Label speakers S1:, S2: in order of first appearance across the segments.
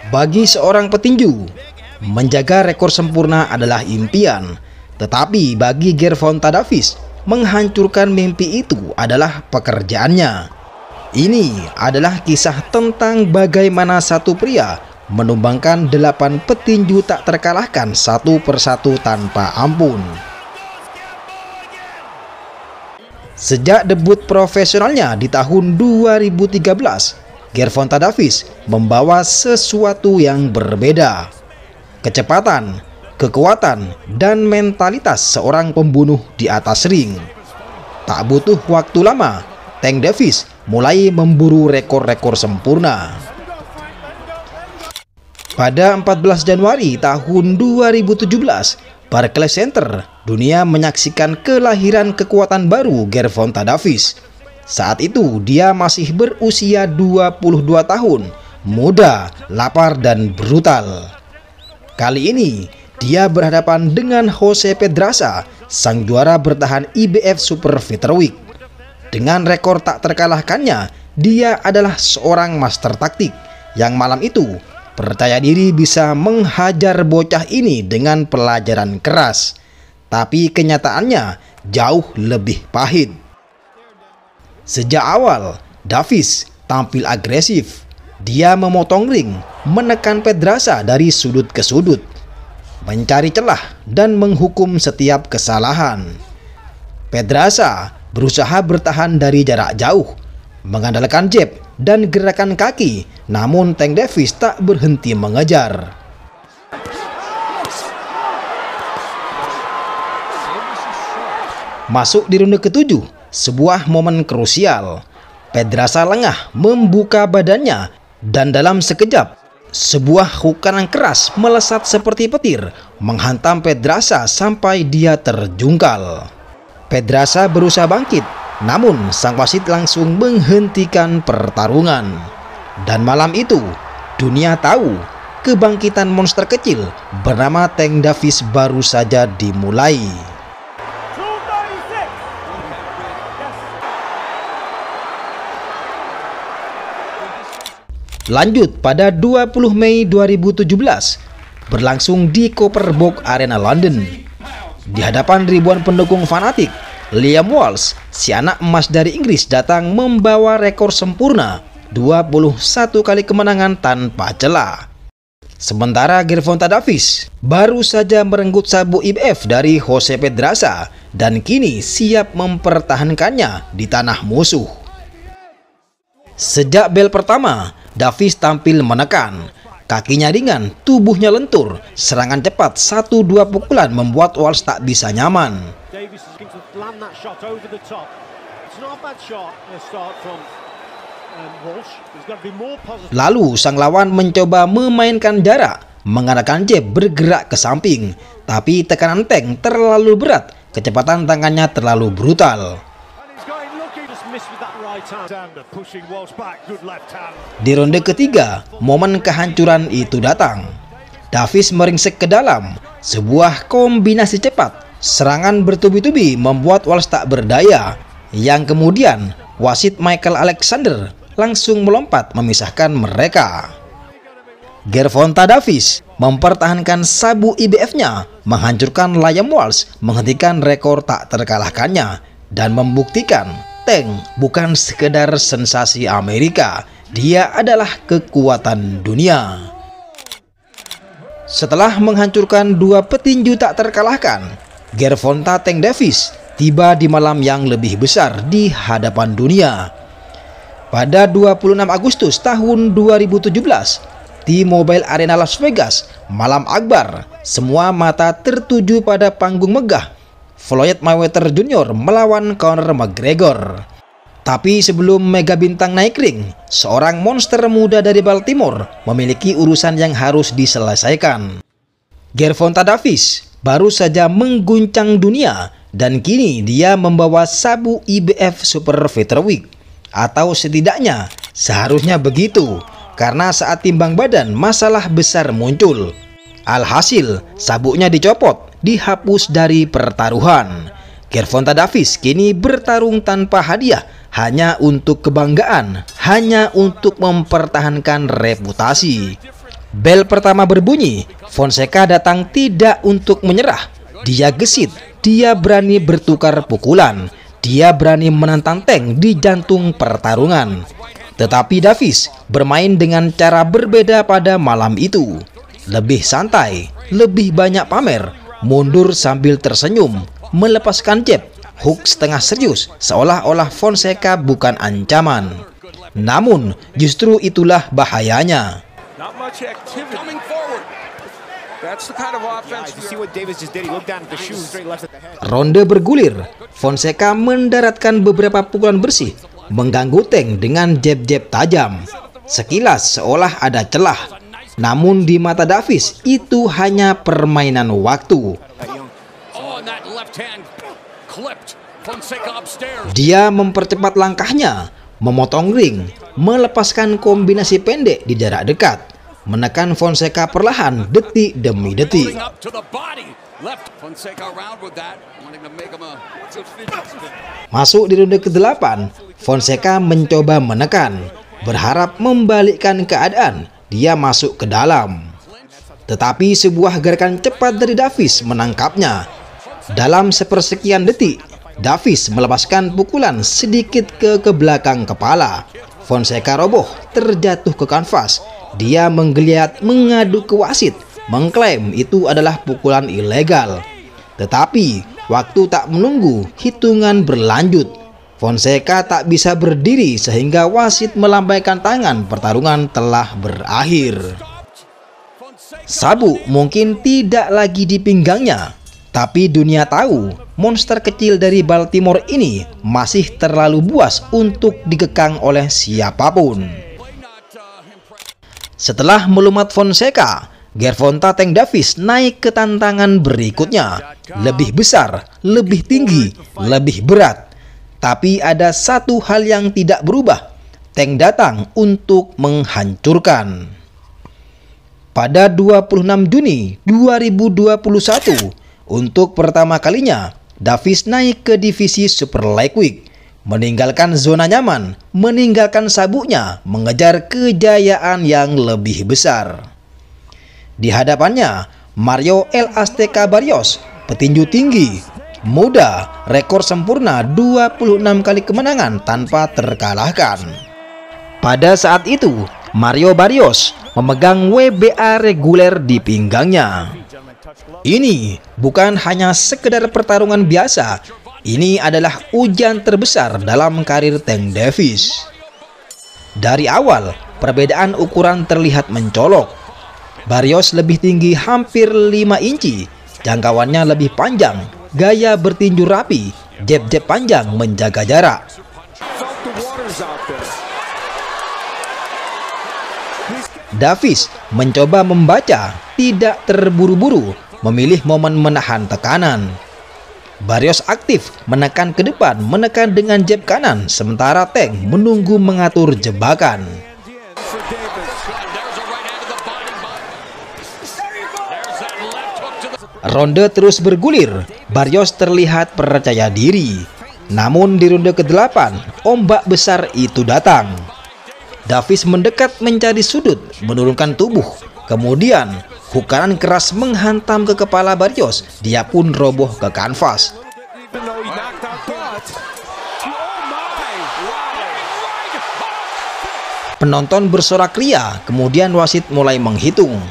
S1: Bagi seorang petinju, menjaga rekor sempurna adalah impian. Tetapi bagi Gervonta Davies, menghancurkan mimpi itu adalah pekerjaannya. Ini adalah kisah tentang bagaimana satu pria menumbangkan 8 petinju tak terkalahkan satu persatu tanpa ampun. Sejak debut profesionalnya di tahun 2013, Gervonta Davies membawa sesuatu yang berbeda. Kecepatan, kekuatan, dan mentalitas seorang pembunuh di atas ring. Tak butuh waktu lama, Tank Davis mulai memburu rekor-rekor sempurna. Pada 14 Januari tahun 2017, Barclays Center, dunia menyaksikan kelahiran kekuatan baru Gervonta Davies. Saat itu dia masih berusia 22 tahun, muda, lapar, dan brutal. Kali ini dia berhadapan dengan Jose Pedraza, sang juara bertahan IBF Super Featherweight. Dengan rekor tak terkalahkannya, dia adalah seorang master taktik yang malam itu percaya diri bisa menghajar bocah ini dengan pelajaran keras. Tapi kenyataannya jauh lebih pahit. Sejak awal, Davies tampil agresif. Dia memotong ring, menekan Pedraza dari sudut ke sudut, mencari celah dan menghukum setiap kesalahan. Pedraza berusaha bertahan dari jarak jauh, mengandalkan jab dan gerakan kaki, namun Tank Davies tak berhenti mengejar. Masuk di ronde ke-7, sebuah momen krusial. Pedraza lengah membuka badannya dan dalam sekejap sebuah hook kanan keras melesat seperti petir menghantam Pedraza sampai dia terjungkal. Pedraza berusaha bangkit, namun sang wasit langsung menghentikan pertarungan. Dan malam itu dunia tahu kebangkitan monster kecil bernama Tank Davies baru saja dimulai. Lanjut pada 20 Mei 2017, berlangsung di Copper Bowl Arena London. Di hadapan ribuan pendukung fanatik, Liam Walsh, si anak emas dari Inggris, datang membawa rekor sempurna 21 kali kemenangan tanpa celah. Sementara Gervonta Davies baru saja merenggut sabuk IBF dari Jose Pedraza dan kini siap mempertahankannya di tanah musuh. Sejak bel pertama, Davies tampil menekan. Kakinya ringan, tubuhnya lentur, serangan cepat 1-2 pukulan membuat Walsh tak bisa nyaman. Lalu sang lawan mencoba memainkan jarak, menggunakan jab bergerak ke samping, tapi tekanan Tank terlalu berat, kecepatan tangannya terlalu brutal. Di ronde ketiga, momen kehancuran itu datang. Davies meringsek ke dalam, sebuah kombinasi cepat, serangan bertubi-tubi membuat Walsh tak berdaya, yang kemudian wasit Michael Alexander langsung melompat memisahkan mereka. Gervonta Davies mempertahankan sabuk IBF-nya, menghancurkan Liam Walsh, menghentikan rekor tak terkalahkannya, dan membuktikan Tank bukan sekedar sensasi Amerika, dia adalah kekuatan dunia. Setelah menghancurkan 2 petinju tak terkalahkan, Gervonta Tank Davies tiba di malam yang lebih besar di hadapan dunia. Pada 26 Agustus tahun 2017, T-Mobile Arena Las Vegas, malam akbar, semua mata tertuju pada panggung megah Floyd Mayweather Jr. melawan Conor McGregor. Tapi sebelum mega bintang naik ring, seorang monster muda dari Baltimore memiliki urusan yang harus diselesaikan. Gervonta Davies baru saja mengguncang dunia dan kini dia membawa sabuk IBF Super Featherweight, atau setidaknya seharusnya begitu, karena saat timbang badan masalah besar muncul. Alhasil sabuknya dicopot, dihapus dari pertaruhan. Gervonta Davies kini bertarung tanpa hadiah, hanya untuk kebanggaan, hanya untuk mempertahankan reputasi. Bel pertama berbunyi, Fonseca datang tidak untuk menyerah. Dia gesit, dia berani bertukar pukulan, dia berani menantang Tank di jantung pertarungan. Tetapi Davis bermain dengan cara berbeda pada malam itu. Lebih santai, lebih banyak pamer, mundur sambil tersenyum, melepaskan jab, hook setengah serius, seolah-olah Fonseca bukan ancaman. Namun, justru itulah bahayanya. Ronde bergulir, Fonseca mendaratkan beberapa pukulan bersih, mengganggu Tank dengan jab-jab tajam. Sekilas seolah ada celah, namun di mata Davis itu hanya permainan waktu. Dia mempercepat langkahnya, memotong ring, melepaskan kombinasi pendek di jarak dekat, menekan Fonseca perlahan detik demi detik. Masuk di ronde ke-8, Fonseca mencoba menekan, berharap membalikkan keadaan. Dia masuk ke dalam, tetapi sebuah gerakan cepat dari Davis menangkapnya. Dalam sepersekian detik, Davis melepaskan pukulan sedikit ke belakang kepala. Fonseca roboh, terjatuh ke kanvas. Dia menggeliat mengadu ke wasit, mengklaim itu adalah pukulan ilegal. Tetapi waktu tak menunggu, hitungan berlanjut. Fonseca tak bisa berdiri sehingga wasit melambaikan tangan, pertarungan telah berakhir. Sabuk mungkin tidak lagi di pinggangnya, tapi dunia tahu monster kecil dari Baltimore ini masih terlalu buas untuk dikekang oleh siapapun. Setelah melumat Fonseca, Gervonta Tank Davis naik ke tantangan berikutnya. Lebih besar, lebih tinggi, lebih berat. Tapi ada satu hal yang tidak berubah. Tank datang untuk menghancurkan. Pada 26 Juni 2021, untuk pertama kalinya, Davis naik ke divisi Super Lightweight, meninggalkan zona nyaman, meninggalkan sabuknya, mengejar kejayaan yang lebih besar. Di hadapannya, Mario El Azteca Barrios, petinju tinggi, muda, rekor sempurna 26 kali kemenangan tanpa terkalahkan. Pada saat itu, Mario Barrios memegang WBA reguler di pinggangnya. Ini bukan hanya sekedar pertarungan biasa, ini adalah ujian terbesar dalam karir Tank Davis. Dari awal, perbedaan ukuran terlihat mencolok. Barrios lebih tinggi hampir 5 inci, jangkauannya lebih panjang, gaya bertinju rapi, jab-jab panjang menjaga jarak. Davis mencoba membaca, tidak terburu-buru, memilih momen menahan tekanan. Barrios aktif menekan ke depan, menekan dengan jab kanan, sementara Tank menunggu mengatur jebakan. Ronde terus bergulir, Barrios terlihat percaya diri. Namun di ronde ke-8, ombak besar itu datang. Davis mendekat mencari sudut, menurunkan tubuh. Kemudian, hook kanan keras menghantam ke kepala Barrios. Dia pun roboh ke kanvas. Penonton bersorak ria, kemudian wasit mulai menghitung.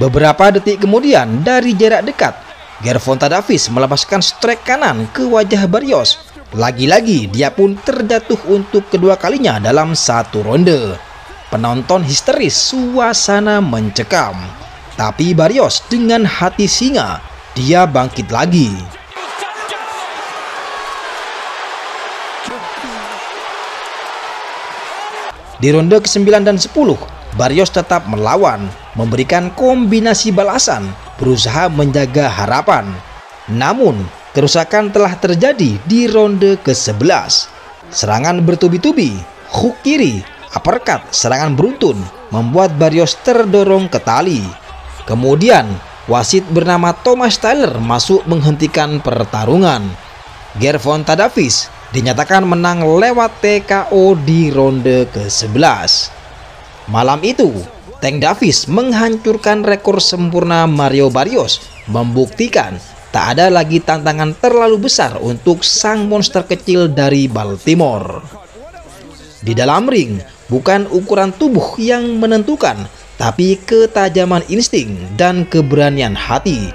S1: Beberapa detik kemudian, dari jarak dekat, Gervonta Davis melepaskan strike kanan ke wajah Barrios. Lagi-lagi dia pun terjatuh untuk kedua kalinya dalam satu ronde. Penonton histeris, suasana mencekam. Tapi Barrios dengan hati singa, dia bangkit lagi. Di ronde ke-9 dan 10, Barrios tetap melawan, memberikan kombinasi balasan, berusaha menjaga harapan. Namun, kerusakan telah terjadi di ronde ke-11. Serangan bertubi-tubi, hook kiri, uppercut, serangan beruntun, membuat Barrios terdorong ke tali. Kemudian, wasit bernama Thomas Tyler masuk menghentikan pertarungan. Gervonta Davis dinyatakan menang lewat TKO di ronde ke-11. Malam itu, Tank Davis menghancurkan rekor sempurna Mario Barrios, membuktikan tak ada lagi tantangan terlalu besar untuk sang monster kecil dari Baltimore. Di dalam ring, bukan ukuran tubuh yang menentukan, tapi ketajaman insting dan keberanian hati.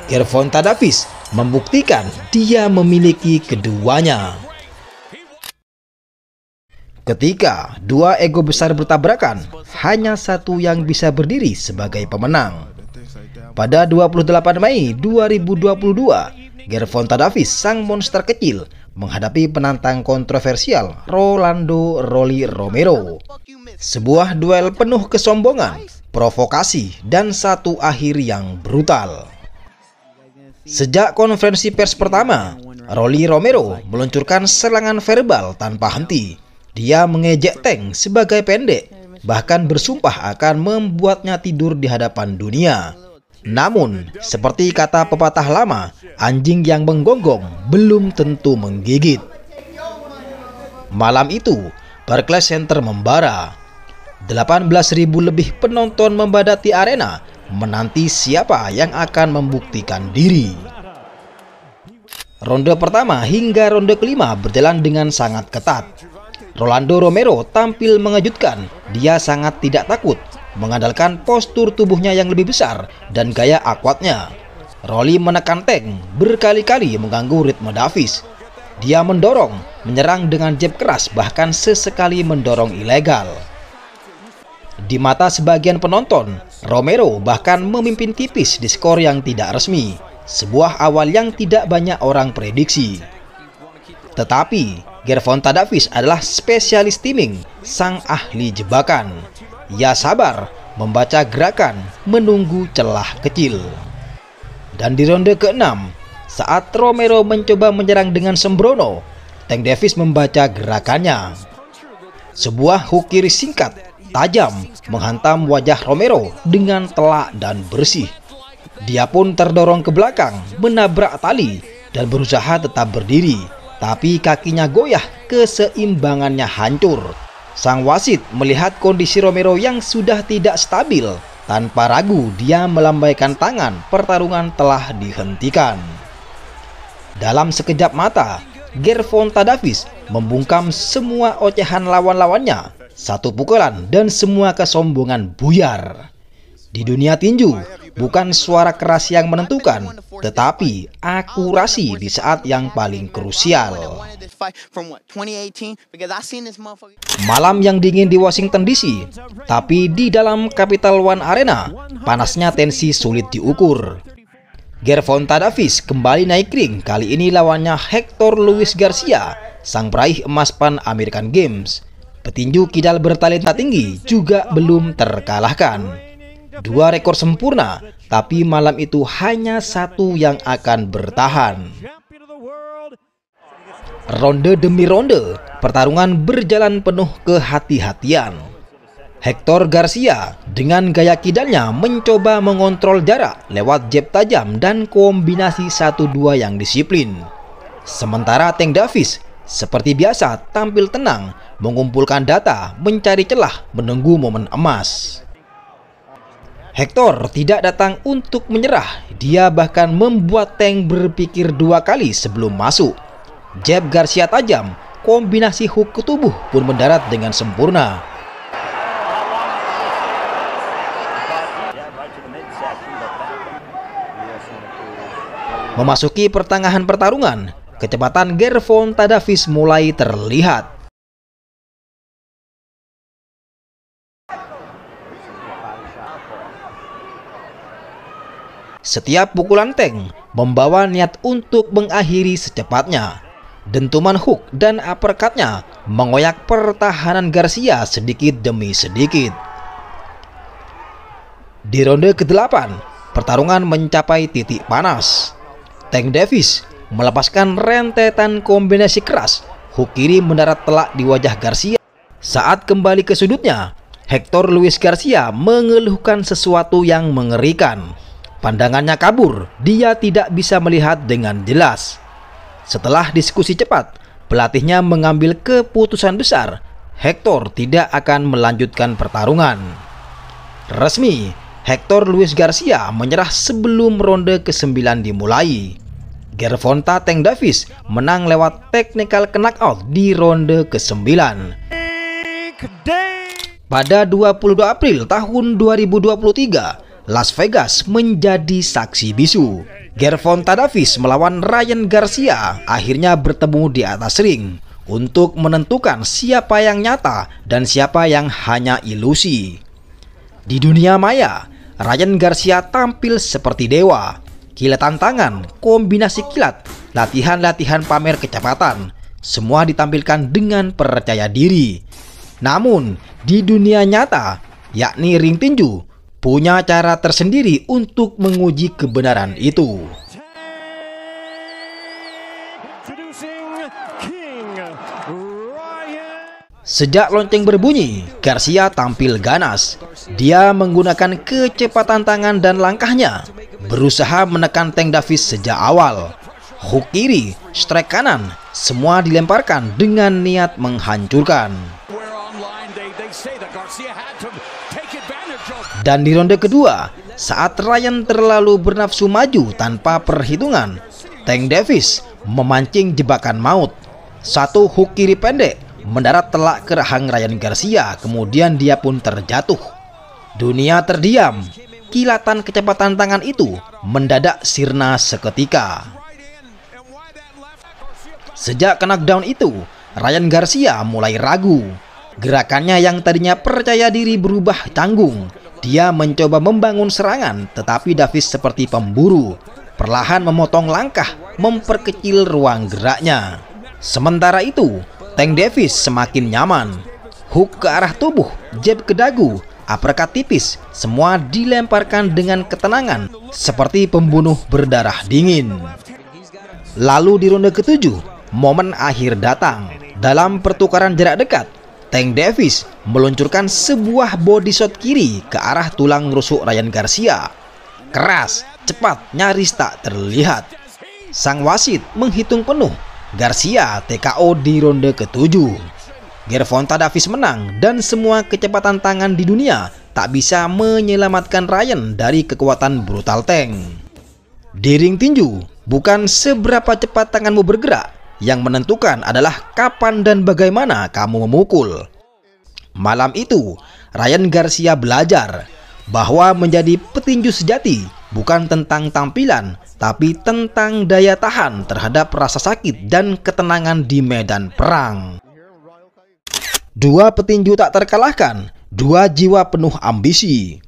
S1: Gervonta Davis membuktikan dia memiliki keduanya. Ketika dua ego besar bertabrakan, hanya satu yang bisa berdiri sebagai pemenang. Pada 28 Mei 2022, Gervonta Davis, sang monster kecil, menghadapi penantang kontroversial Rolando "Rolly" Romero. Sebuah duel penuh kesombongan, provokasi, dan satu akhir yang brutal. Sejak konferensi pers pertama, Rolly Romero meluncurkan serangan verbal tanpa henti. Dia mengejek Tank sebagai pendek, bahkan bersumpah akan membuatnya tidur di hadapan dunia. Namun, seperti kata pepatah lama, anjing yang menggonggong belum tentu menggigit. Malam itu, Barclays Center membara. 18.000 lebih penonton membadati arena, menanti siapa yang akan membuktikan diri. Ronde pertama hingga ronde kelima berjalan dengan sangat ketat. Rolando Romero tampil mengejutkan. Dia sangat tidak takut, mengandalkan postur tubuhnya yang lebih besar dan gaya akuatnya. Rolly menekan Tank, berkali-kali mengganggu ritme Davis. Dia mendorong, menyerang dengan jab keras, bahkan sesekali mendorong ilegal. Di mata sebagian penonton, Romero bahkan memimpin tipis di skor yang tidak resmi, sebuah awal yang tidak banyak orang prediksi. Tetapi Gervonta Davis adalah spesialis timing, sang ahli jebakan. Ia sabar, membaca gerakan, menunggu celah kecil. Dan di ronde ke-6, saat Romero mencoba menyerang dengan sembrono, Tank Davis membaca gerakannya. Sebuah hook kiri singkat, tajam, menghantam wajah Romero dengan telak dan bersih. Dia pun terdorong ke belakang, menabrak tali, dan berusaha tetap berdiri. Tapi kakinya goyah, keseimbangannya hancur. Sang wasit melihat kondisi Romero yang sudah tidak stabil. Tanpa ragu dia melambaikan tangan, pertarungan telah dihentikan. Dalam sekejap mata, Gervonta Davis membungkam semua ocehan lawan-lawannya. Satu pukulan dan semua kesombongan buyar. Di dunia tinju, bukan suara keras yang menentukan, tetapi akurasi di saat yang paling krusial. Malam yang dingin di Washington DC, tapi di dalam Capital One Arena, panasnya tensi sulit diukur. Gervonta Davis kembali naik ring, kali ini lawannya Hector Luis Garcia, sang peraih emas Pan American Games. Petinju kidal bertalenta tinggi juga belum terkalahkan. Dua rekor sempurna, tapi malam itu hanya satu yang akan bertahan. Ronde demi ronde, pertarungan berjalan penuh kehati-hatian. Hector Garcia dengan gaya kidalnya mencoba mengontrol jarak lewat jab tajam dan kombinasi 1-2 yang disiplin. Sementara Tank Davis seperti biasa tampil tenang, mengumpulkan data, mencari celah, menunggu momen emas. Hector tidak datang untuk menyerah, dia bahkan membuat Tank berpikir dua kali sebelum masuk. Jab Garcia tajam, kombinasi hook ke tubuh pun mendarat dengan sempurna. Memasuki pertengahan pertarungan, kecepatan Gervonta Davis mulai terlihat. Setiap pukulan Tank membawa niat untuk mengakhiri secepatnya. Dentuman hook dan uppercutnya mengoyak pertahanan Garcia sedikit demi sedikit. Di ronde ke-8, pertarungan mencapai titik panas. Tank Davis melepaskan rentetan kombinasi keras, hook kiri mendarat telak di wajah Garcia. Saat kembali ke sudutnya, Hector Luis Garcia mengeluhkan sesuatu yang mengerikan. Pandangannya kabur, dia tidak bisa melihat dengan jelas. Setelah diskusi cepat, pelatihnya mengambil keputusan besar. Hector tidak akan melanjutkan pertarungan. Resmi, Hector Luis Garcia menyerah sebelum ronde ke-9 dimulai. Gervonta Tank Davis menang lewat technical knockout di ronde ke-9. Pada 22 April tahun 2023, Las Vegas menjadi saksi bisu. Gervonta Davis melawan Ryan Garcia akhirnya bertemu di atas ring untuk menentukan siapa yang nyata dan siapa yang hanya ilusi. Di dunia maya, Ryan Garcia tampil seperti dewa. Kilatan tangan, kombinasi kilat, latihan-latihan pamer kecepatan, semua ditampilkan dengan percaya diri. Namun, di dunia nyata, yakni ring tinju, punya cara tersendiri untuk menguji kebenaran itu. Sejak lonceng berbunyi, Garcia tampil ganas. Dia menggunakan kecepatan tangan dan langkahnya, berusaha menekan Tank Davis sejak awal. Hook kiri, strike kanan, semua dilemparkan dengan niat menghancurkan. Dan di ronde kedua, saat Ryan terlalu bernafsu maju tanpa perhitungan, Tank Davis memancing jebakan maut. Satu hook kiri pendek mendarat telak ke rahang Ryan Garcia, kemudian dia pun terjatuh. Dunia terdiam. Kilatan kecepatan tangan itu mendadak sirna seketika. Sejak knockdown itu, Ryan Garcia mulai ragu. Gerakannya yang tadinya percaya diri berubah tanggung. Dia mencoba membangun serangan, tetapi Davis seperti pemburu, perlahan memotong langkah, memperkecil ruang geraknya. Sementara itu, Tank Davis semakin nyaman. Hook ke arah tubuh, jab ke dagu, uppercut tipis, semua dilemparkan dengan ketenangan seperti pembunuh berdarah dingin. Lalu di ronde ke-7, momen akhir datang. Dalam pertukaran jarak dekat, Tank Davis meluncurkan sebuah body shot kiri ke arah tulang rusuk Ryan Garcia. Keras, cepat, nyaris tak terlihat. Sang wasit menghitung penuh. Garcia TKO di ronde ke-7. Gervonta Davis menang dan semua kecepatan tangan di dunia tak bisa menyelamatkan Ryan dari kekuatan brutal Tank. Di ring tinju, bukan seberapa cepat tanganmu bergerak, yang menentukan adalah kapan dan bagaimana kamu memukul. Malam itu, Ryan Garcia belajar bahwa menjadi petinju sejati bukan tentang tampilan, tapi tentang daya tahan terhadap rasa sakit dan ketenangan di medan perang. Dua petinju tak terkalahkan, dua jiwa penuh ambisi.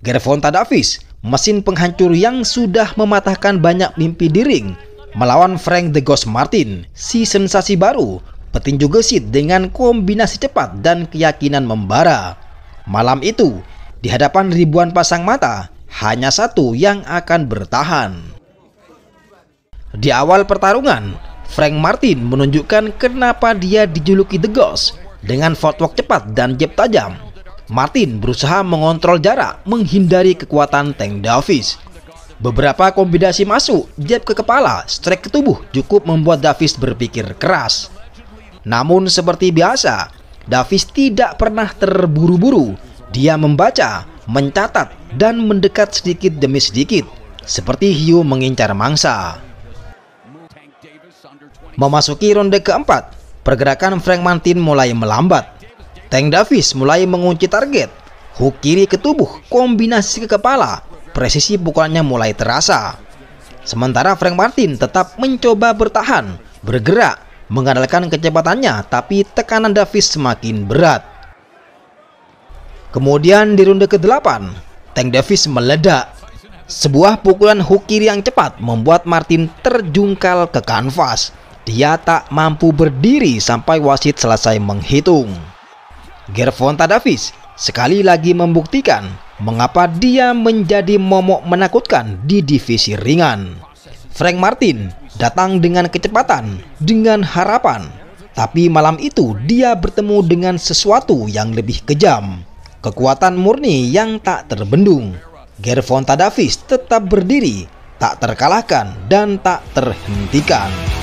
S1: Gervonta Davis, mesin penghancur yang sudah mematahkan banyak mimpi di ring, melawan Frank The Ghost Martin, si sensasi baru, petinju gesit dengan kombinasi cepat dan keyakinan membara. Malam itu, di hadapan ribuan pasang mata, hanya satu yang akan bertahan. Di awal pertarungan, Frank Martin menunjukkan kenapa dia dijuluki The Ghost. Dengan footwork cepat dan jab tajam, Martin berusaha mengontrol jarak, menghindari kekuatan Tank Davis. Beberapa kombinasi masuk, jab ke kepala, strike ke tubuh cukup membuat Davis berpikir keras. Namun seperti biasa, Davis tidak pernah terburu-buru. Dia membaca, mencatat, dan mendekat sedikit demi sedikit, seperti hiu mengincar mangsa. Memasuki ronde keempat, pergerakan Frank Martin mulai melambat. Tank Davis mulai mengunci target. Hook kiri ke tubuh, kombinasi ke kepala, presisi pukulannya mulai terasa. Sementara Frank Martin tetap mencoba bertahan, bergerak, mengandalkan kecepatannya, tapi tekanan Davis semakin berat. Kemudian di ronde ke-8, Tank Davis meledak. Sebuah pukulan hook kiri yang cepat membuat Martin terjungkal ke kanvas. Dia tak mampu berdiri sampai wasit selesai menghitung. Gervonta Davis sekali lagi membuktikan mengapa dia menjadi momok menakutkan di divisi ringan. Frank Martin datang dengan kecepatan, dengan harapan. Tapi malam itu dia bertemu dengan sesuatu yang lebih kejam. Kekuatan murni yang tak terbendung. Gervonta Davis tetap berdiri, tak terkalahkan dan tak terhentikan.